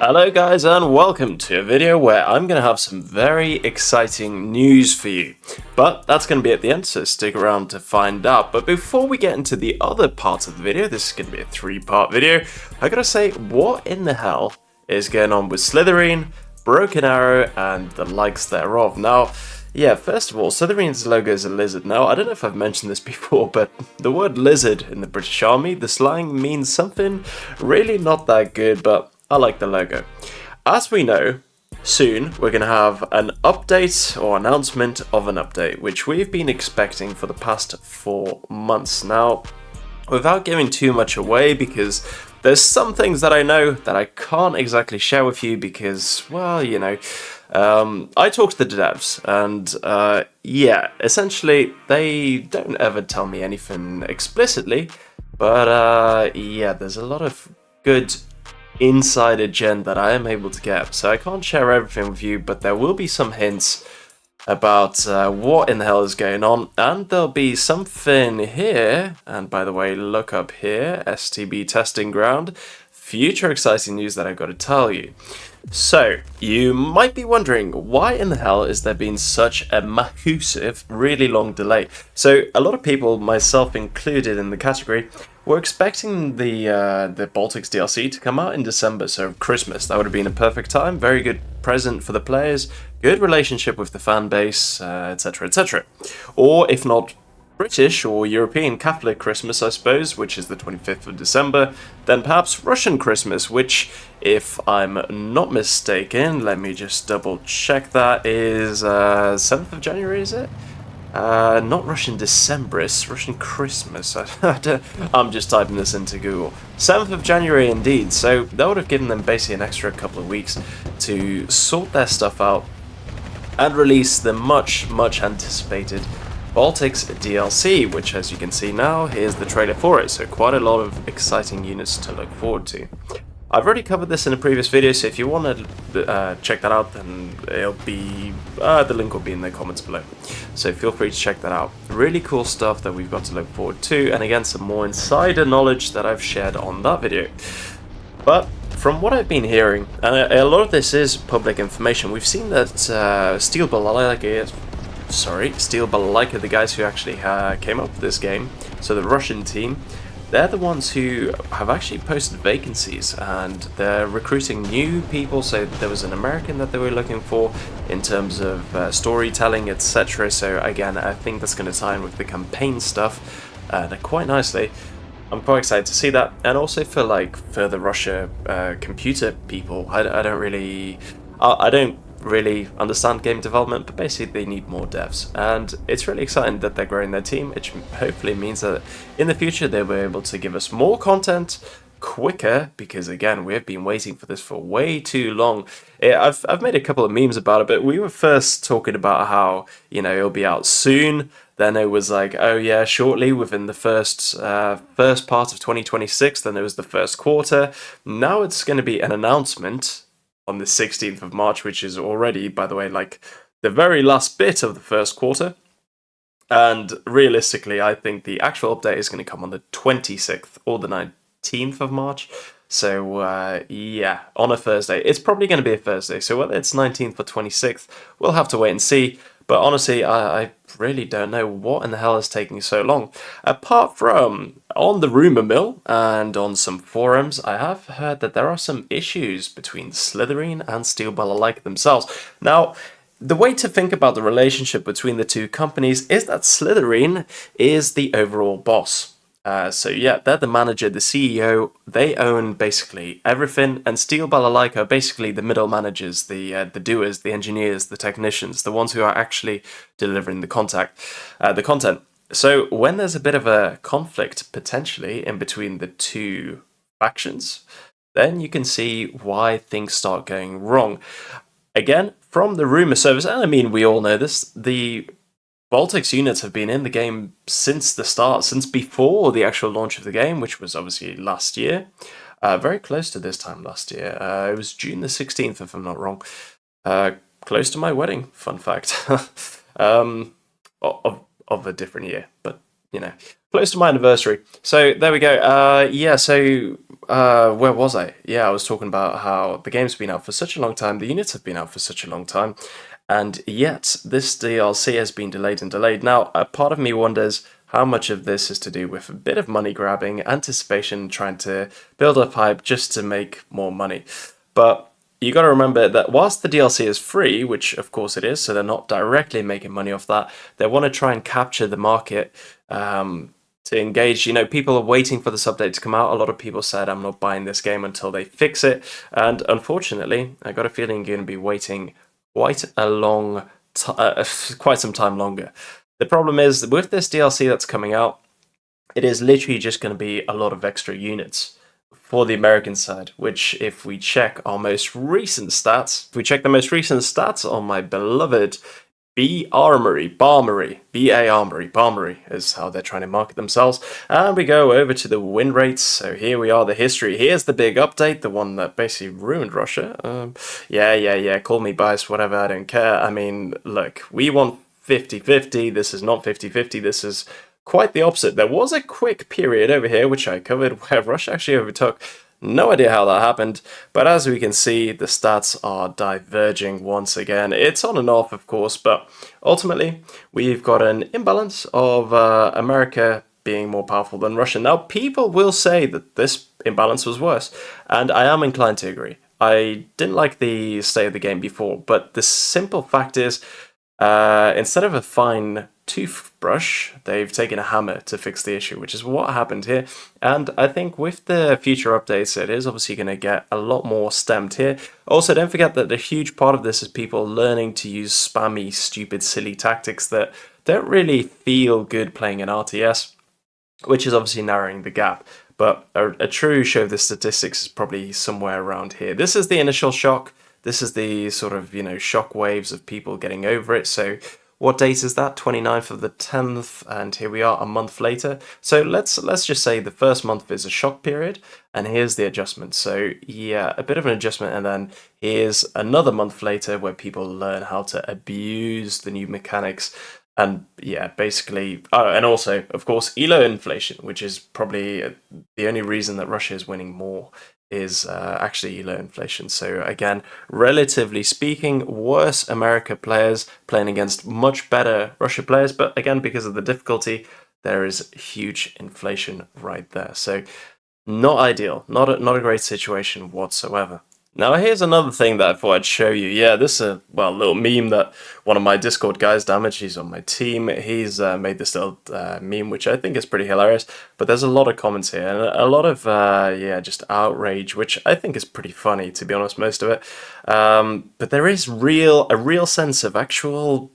Hello guys and welcome to a video where I'm going to have some very exciting news for you. But that's going to be at the end, so stick around to find out. But before we get into the other part of the video, this is going to be a three-part video, I gotta say, what in the hell is going on with Slytherin, Broken Arrow and the likes thereof? Now, yeah, first of all, Slytherin's logo is a lizard. Now, I don't know if I've mentioned this before, but the word lizard in the British Army, the slang means something really not that good, but I like the logo. As we know, soon we're going to have an update or announcement of an update, which we've been expecting for the past 4 months. Now, without giving too much away, because there's some things that I know that I can't exactly share with you because, well, you know, I talk to the devs and, yeah, essentially they don't ever tell me anything explicitly, but, yeah, there's a lot of good insider gen that I am able to get, so I can't share everything with you, but there will be some hints about what in the hell is going on, and there'll be something here, and by the way, look up here, STB testing ground, future exciting news that I've got to tell you. So, you might be wondering, why in the hell is there been such a massive, really long delay? So, a lot of people, myself included in the category, were expecting the Baltic's DLC to come out in December, so Christmas. That would have been a perfect time, very good present for the players, good relationship with the fan base, etc, etc. Or, if not British or European Catholic Christmas, I suppose, which is the 25th of December, then perhaps Russian Christmas, which, if I'm not mistaken, let me just double check, that is 7th of January, is it? Not Russian Decemberist, Russian Christmas. I'm just typing this into Google. 7th of January indeed, so that would have given them basically an extra couple of weeks to sort their stuff out and release the much anticipated Baltic's DLC, which, as you can see now, here's the trailer for it, so quite a lot of exciting units to look forward to. I've already covered this in a previous video, so if you want to check that out, then it'll be the link will be in the comments below. So feel free to check that out. Really cool stuff that we've got to look forward to, and again, some more insider knowledge that I've shared on that video. But from what I've been hearing, and a lot of this is public information, we've seen that Steel Baltic, the guys who actually came up with this game, so the Russian team, they're the ones who have actually posted vacancies and they're recruiting new people. So there was an American that they were looking for in terms of storytelling, etc. So again, I think that's going to tie in with the campaign stuff quite nicely. I'm quite excited to see that, and also for like further Russia computer people. I don't really understand game development, but basically they need more devs, and it's really exciting that they're growing their team. It hopefully means that in the future they'll be able to give us more content quicker, because again, we've been waiting for this for way too long. I've made a couple of memes about it, but we were first talking about how, you know, it'll be out soon, then it was like, oh yeah, shortly, within the first part of 2026, then it was the first quarter. Now it's going to be an announcement on the 16th of March, which is already, by the way, like the very last bit of the first quarter. And realistically, I think the actual update is going to come on the 26th or the 19th of March. So, yeah, on a Thursday. It's probably going to be a Thursday. So whether it's 19th or 26th, we'll have to wait and see. But honestly, I really don't know what in the hell is taking so long. Apart from on the rumor mill and on some forums, I have heard that there are some issues between Slytherin and Steel Baltic themselves. Now, the way to think about the relationship between the two companies is that Slytherin is the overall boss. So yeah, they're the manager, the CEO, they own basically everything, and Steel Baltic are basically the middle managers, the doers, the engineers, the technicians, the ones who are actually delivering the content. So when there's a bit of a conflict, potentially, in between the two factions, then you can see why things start going wrong. Again, from the rumor service, and I mean, we all know this, the Baltic's units have been in the game since the start, since before the actual launch of the game, which was obviously last year. Very close to this time last year. It was June the 16th, if I'm not wrong. Close to my wedding, fun fact. Of a different year, but, you know, close to my anniversary. So there we go. Yeah, so where was I? Yeah, I was talking about how the game's been out for such a long time, the units have been out for such a long time, and yet this DLC has been delayed and delayed. Now, a part of me wonders how much of this is to do with a bit of money grabbing, anticipation, trying to build up hype just to make more money. But you got to remember that whilst the DLC is free, which of course it is, so they're not directly making money off that, they want to try and capture the market. To engage. People are waiting for this update to come out. A lot of people said, I'm not buying this game until they fix it. And unfortunately, I got a feeling you're going to be waiting quite a quite some time longer. The problem is, with this DLC that's coming out, it is literally just going to be a lot of extra units for the American side, which if we check our most recent stats, if we check the most recent stats on my beloved BA Armory, Barmery is how they're trying to market themselves. And we go over to the win rates. So here we are, the history. Here's the big update, the one that basically ruined Russia. Yeah, call me biased, whatever, I don't care. I mean, look, we want 50-50. This is not 50-50. This is quite the opposite. There was a quick period over here, which I covered, where Russia actually overtook. No idea how that happened, but as we can see, the stats are diverging once again. It's on and off, of course, but ultimately, we've got an imbalance of America being more powerful than Russia. Now, people will say that this imbalance was worse, and I am inclined to agree. I didn't like the state of the game before, but the simple fact is, instead of a fine toothbrush, they've taken a hammer to fix the issue, which is what happened here. And I think with the future updates, it is obviously going to get a lot more stemmed here. Also, don't forget that a huge part of this is people learning to use spammy, stupid, silly tactics that don't really feel good playing an RTS, which is obviously narrowing the gap. But a true show of the statistics is probably somewhere around here. This is the initial shock. This is the sort of, shock waves of people getting over it. So what date is that? 29th of the 10th, and here we are a month later. So let's just say the first month is a shock period, and here's the adjustment. So yeah, a bit of an adjustment, and then here's another month later where people learn how to abuse the new mechanics. And yeah, basically, and also, of course, ELO inflation, which is probably the only reason that Russia is winning more, is actually ELO inflation. So again, relatively speaking, worse America players playing against much better Russia players, but again, because of the difficulty, there is huge inflation right there. So not ideal, not a great situation whatsoever. Now here's another thing that I thought I'd show you. Yeah, this is a little meme that one of my Discord guys, Damage, he's on my team, he's made this little meme, which I think is pretty hilarious, but there's a lot of comments here, and a lot of, just outrage, which I think is pretty funny, to be honest, most of it. But there is a real sense of actual,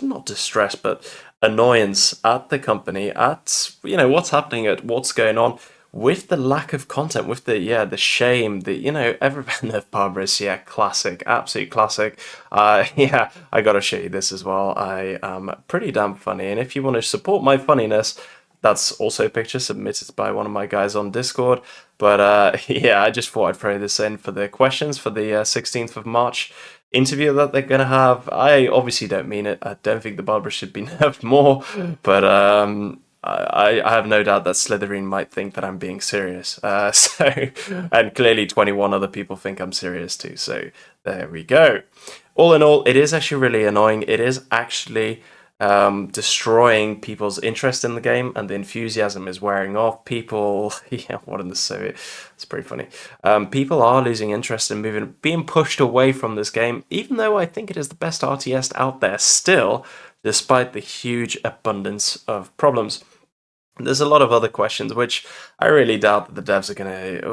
not distress, but annoyance at the company, at, what's happening, at what's going on, with the lack of content, with the shame, everyone of Barbarous, classic, absolute classic. I gotta show you this as well. I am pretty damn funny, and if you want to support my funniness, that's also a picture submitted by one of my guys on Discord. But I just thought I'd throw this in for the questions for the 16th of March interview that they're gonna have. I obviously don't mean it. I don't think the Barbarous should be nerfed more, but I have no doubt that Slytherin might think that I'm being serious. And clearly 21 other people think I'm serious too. So there we go. All in all, it is actually really annoying. It is actually destroying people's interest in the game, and the enthusiasm is wearing off. People, what in the Soviet? It's pretty funny. People are losing interest in being pushed away from this game, even though I think it is the best RTS out there still, despite the huge abundance of problems. There's a lot of other questions, which I really doubt that the devs are going to,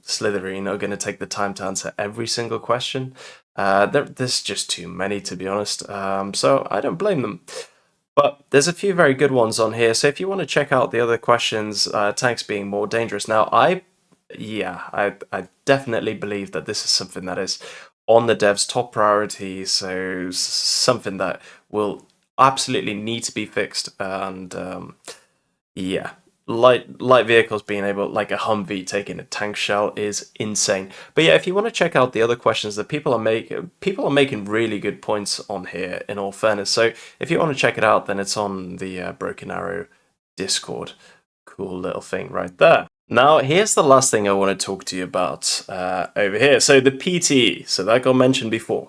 Slytherin are going to take the time to answer every single question. There's just too many, to be honest, so I don't blame them. But there's a few very good ones on here, so if you want to check out the other questions, tanks being more dangerous. Now, I definitely believe that this is something that is on the devs' top priority, so something that will absolutely need to be fixed, and light vehicles being able, like a Humvee taking a tank shell, is insane. But yeah, if you want to check out the other questions that people are making really good points on here, in all fairness. So if you want to check it out, then it's on the Broken Arrow Discord. Cool little thing right there. Now, here's the last thing I want to talk to you about over here. So the PTE, so that got mentioned before.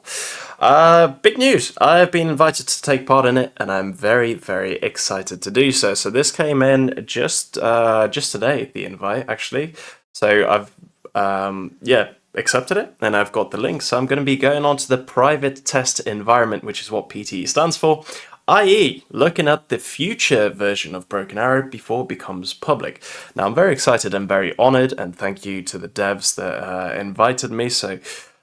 Big news. I have been invited to take part in it, and I'm very, very excited to do so. So this came in just today, the invite actually. So I've accepted it, and I've got the link. So I'm going to be going on to the private test environment, which is what PTE stands for, i.e. looking at the future version of Broken Arrow before it becomes public. Now, I'm very excited and very honored, and thank you to the devs that invited me. So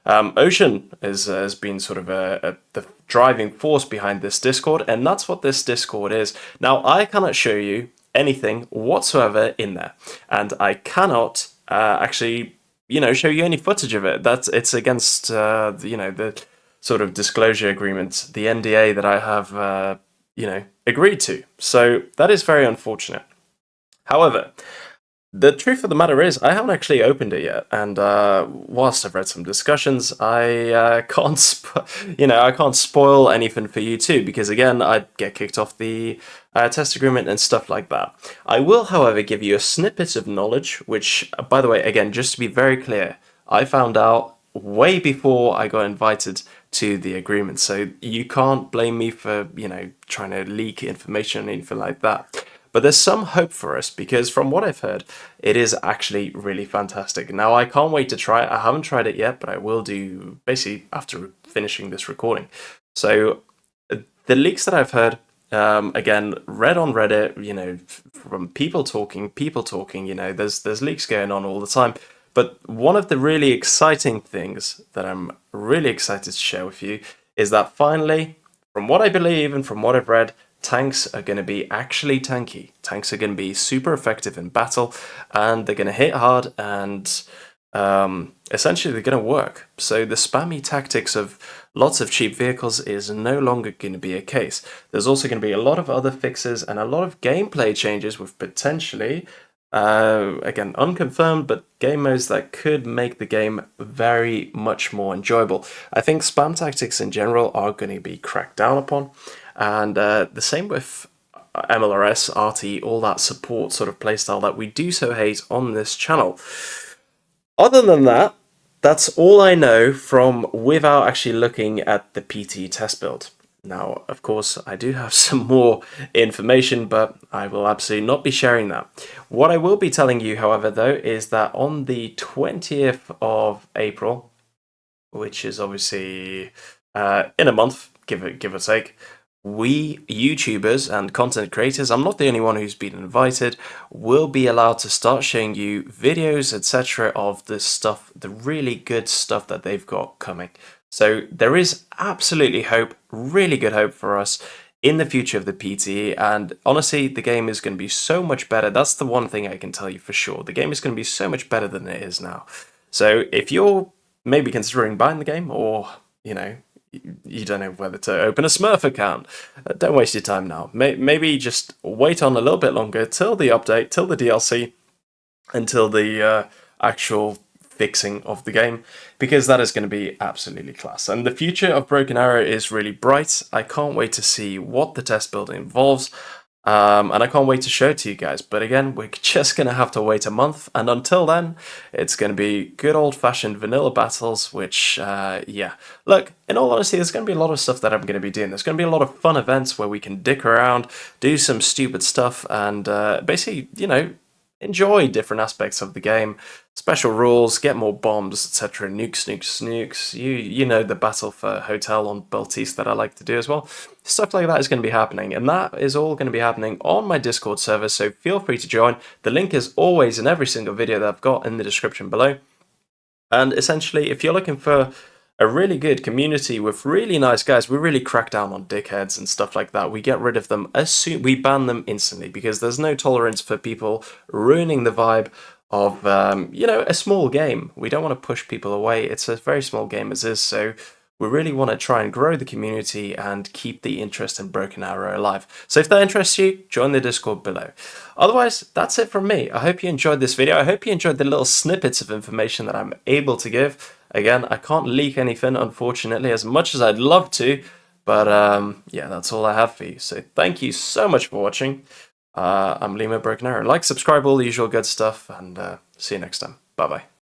Ocean has been sort of the driving force behind this Discord, and that's what this Discord is. Now, I cannot show you anything whatsoever in there, and I cannot actually, show you any footage of it. It's against, the sort of disclosure agreement, the NDA that I have, agreed to. So that is very unfortunate. However, the truth of the matter is, I haven't actually opened it yet, and whilst I've read some discussions, I I can't spoil anything for you too, because again, I'd get kicked off the test agreement and stuff like that. I will, however, give you a snippet of knowledge, which, by the way, again, just to be very clear, I found out way before I got invited to the agreement, so you can't blame me for, trying to leak information or anything like that. But there's some hope for us, because from what I've heard, it is actually really fantastic. Now, I can't wait to try it. I haven't tried it yet, but I will do basically after finishing this recording. So the leaks that I've heard, again, read on Reddit, from people talking, there's leaks going on all the time. But one of the really exciting things that I'm really excited to share with you is that finally, from what I believe and from what I've read, tanks are going to be actually tanky. Tanks are going to be super effective in battle, and they're going to hit hard, and essentially they're going to work. So the spammy tactics of lots of cheap vehicles is no longer going to be a case. There's also going to be a lot of other fixes and a lot of gameplay changes with potentially, again, unconfirmed, but game modes that could make the game very much more enjoyable. I think spam tactics in general are going to be cracked down upon, and the same with MLRS, RT, all that support sort of playstyle that we do so hate on this channel. Other than that, that's all I know from without actually looking at the PT test build. Now, of course, I do have some more information, but I will absolutely not be sharing that. What I will be telling you, however, though, is that on the 20th of April, which is obviously in a month, give or take, we YouTubers and content creators, I'm not the only one who's been invited, will be allowed to start showing you videos, etc. of the stuff, the really good stuff that they've got coming. So there is absolutely hope, really good hope for us in the future of the PTE, and honestly, the game is going to be so much better. That's the one thing I can tell you for sure. The game is going to be so much better than it is now. So if you're maybe considering buying the game, or, you don't know whether to open a Smurf account, don't waste your time now. Maybe just wait on a little bit longer till the update, till the DLC, until the actual fixing of the game, because that is going to be absolutely class. And the future of Broken Arrow is really bright. I can't wait to see what the test build involves, and I can't wait to show it to you guys. But again, we're just going to have to wait a month, and until then, it's going to be good old-fashioned vanilla battles, which, look, in all honesty, there's going to be a lot of stuff that I'm going to be doing. There's going to be a lot of fun events where we can dick around, do some stupid stuff, and basically, enjoy different aspects of the game, special rules, get more bombs, etc. Nukes. You know the battle for Hotel on Baltic that I like to do as well. Stuff like that is going to be happening, and that is all going to be happening on my Discord server, so feel free to join. The link is always in every single video that I've got in the description below. And essentially, if you're looking for a really good community with really nice guys, we really crack down on dickheads and stuff like that. We get rid of them as soon, we ban them instantly, because there's no tolerance for people ruining the vibe of, a small game. We don't want to push people away. It's a very small game as is, so we really want to try and grow the community and keep the interest in Broken Arrow alive. So if that interests you, join the Discord below. Otherwise, that's it from me. I hope you enjoyed this video. I hope you enjoyed the little snippets of information that I'm able to give. Again, I can't leak anything, unfortunately, as much as I'd love to. But, that's all I have for you. So thank you so much for watching. I'm Lima Broken Arrow. Like, subscribe, all the usual good stuff, and see you next time. Bye bye.